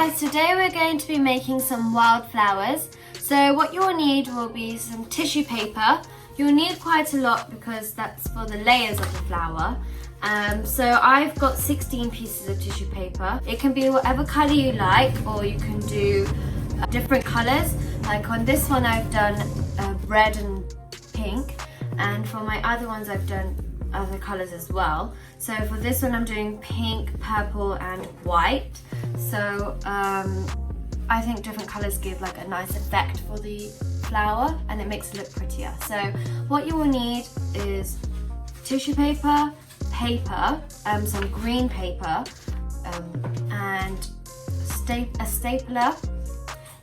guys, today we're going to be making some wildflowers. So what you'll need will be some tissue paper. You'll need quite a lot because that's for the layers of the flower. So I've got 16 pieces of tissue paper. It can be whatever colour you like, or you can do different colours. Like on this one I've done red and pink, and for my other ones I've done other colours as well. So for this one I'm doing pink, purple and white. So I think different colours give like a nice effect for the flower and it makes it look prettier. So what you will need is tissue paper, some green paper, and a stapler,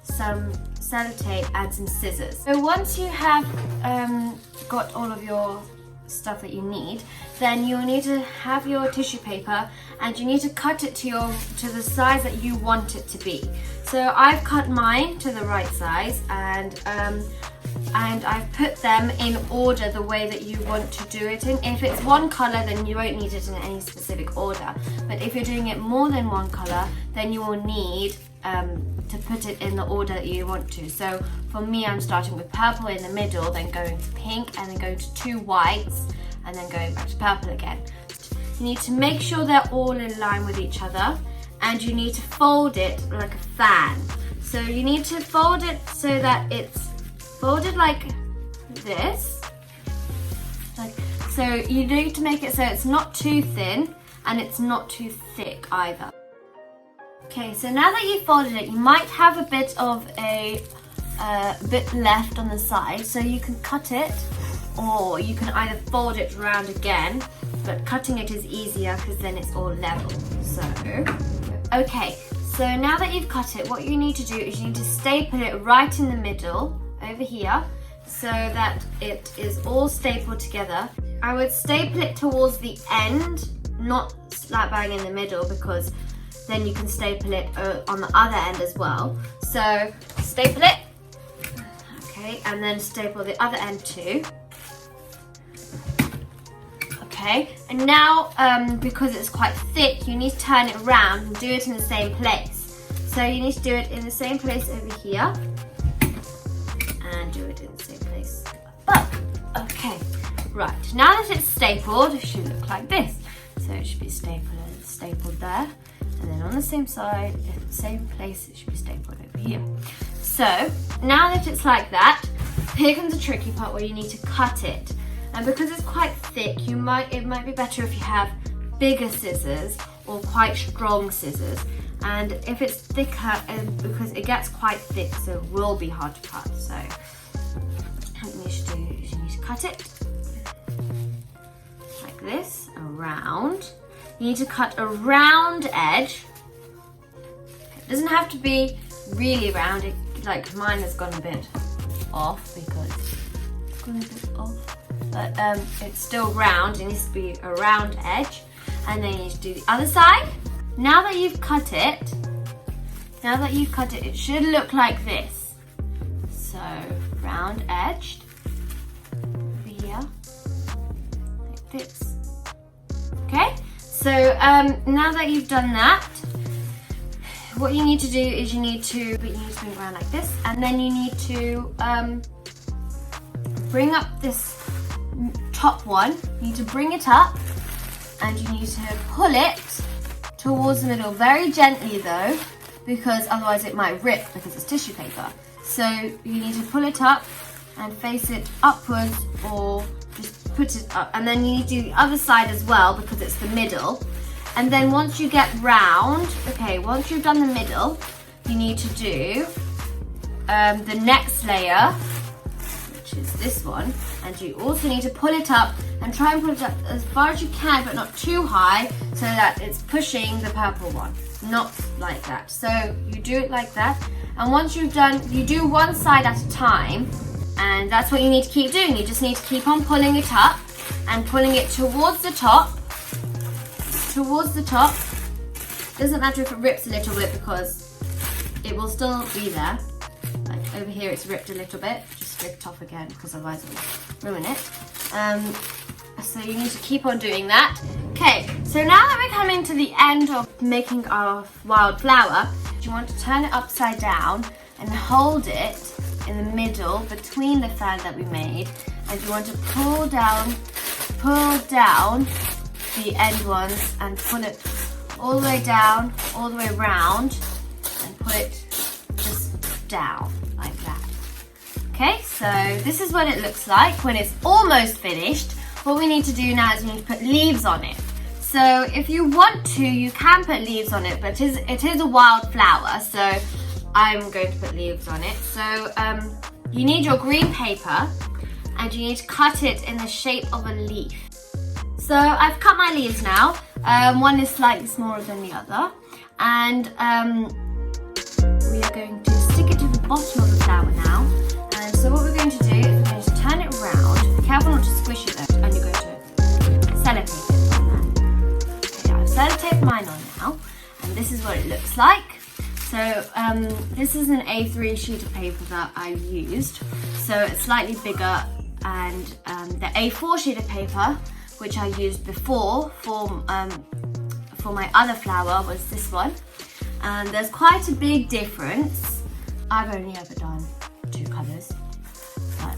some sellotape and some scissors. So once you have got all of your stuff that you need, then you'll need to have your tissue paper and you need to cut it to the size that you want it to be. So I've cut mine to the right size, and I've put them in order the way that you want to do it in. If it's one colour, then you won't need it in any specific order, but if you're doing it more than one colour, then you will need to put it in the order that you want to. So for me, I'm starting with purple in the middle, then going to pink, and then going to 2 whites, and then going back to purple again. You need to make sure they're all in line with each other, and you need to fold it like a fan. So you need to fold it so that it's folded like this. So you need to make it so it's not too thin and it's not too thick either. Okay, so now that you've folded it, you might have a bit of a bit left on the side, so you can cut it, or you can either fold it round again, but cutting it is easier because then it's all level. So, okay, so now that you've cut it, what you need to do is you need to staple it right in the middle, over here, so that it is all stapled together. I would staple it towards the end, not slap bang in the middle, because then you can staple it on the other end as well. So staple it, okay, and then staple the other end too. Okay, and now because it's quite thick, you need to turn it around and do it in the same place. So you need to do it in the same place over here, and do it in the same place above. Okay, right, now that it's stapled, it should look like this. So it should be stapled there. And then on the same side, in the same place, it should be stapled over here. So now that it's like that, here comes the tricky part where you need to cut it. And because it's quite thick, it might be better if you have bigger scissors or quite strong scissors. And if it's thicker, because it gets quite thick, so it will be hard to cut. So what you should do is you need to cut it like this, around. You need to cut a round edge. It doesn't have to be really round. Like mine has gone a bit off because it's gone a bit off. But it's still round. It needs to be a round edge. And then you need to do the other side. Now that you've cut it, it should look like this. So round edged over here, like this. Okay. So now that you've done that, what you need to do is you need to bring it around like this, and then you need to bring up this top one. You need to bring it up, and you need to pull it towards the middle, very gently though, because otherwise it might rip because it's tissue paper. So you need to pull it up and face it upwards, or just put it up, and then you need to do the other side as well because it's the middle. And then once you get round, okay, once you've done the middle, you need to do the next layer, which is this one, and you also need to pull it up and try and pull it up as far as you can, but not too high, so that it's pushing the purple one, not like that. So you do it like that, and once you've done, you do one side at a time. And that's what you need to keep doing. You just need to keep on pulling it up and pulling it towards the top. Doesn't matter if it rips a little bit because it will still be there. Like over here it's ripped a little bit. Just rip it off again because otherwise it will ruin it. So you need to keep on doing that. Okay, so now that we're coming to the end of making our wildflower, you want to turn it upside down and hold it in the middle between the fan that we made. And you want to pull down the end ones and pull it all the way down, all the way around, and put it just down like that. Okay, so this is what it looks like when it's almost finished. What we need to do now is we need to put leaves on it. So if you want to, you can put leaves on it, but it is a wild flower, so I'm going to put leaves on it. So you need your green paper and you need to cut it in the shape of a leaf. So I've cut my leaves now. One is slightly smaller than the other, and we are going to stick it to the bottom of the flower now. And so what we're going to do is we're going to turn it round. Be careful not to squish it though, and you're going to sellotape it on there. Okay, I've sellotaped mine on now, and this is what it looks like. So this is an A3 sheet of paper that I used, so it's slightly bigger, and the A4 sheet of paper, which I used before for my other flower, was this one. And there's quite a big difference. I've only ever done 2 colours, but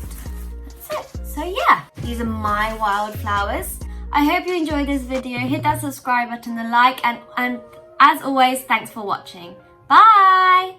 that's it. So yeah, these are my wildflowers. I hope you enjoyed this video. Hit that subscribe button, the like, and as always, thanks for watching. Bye!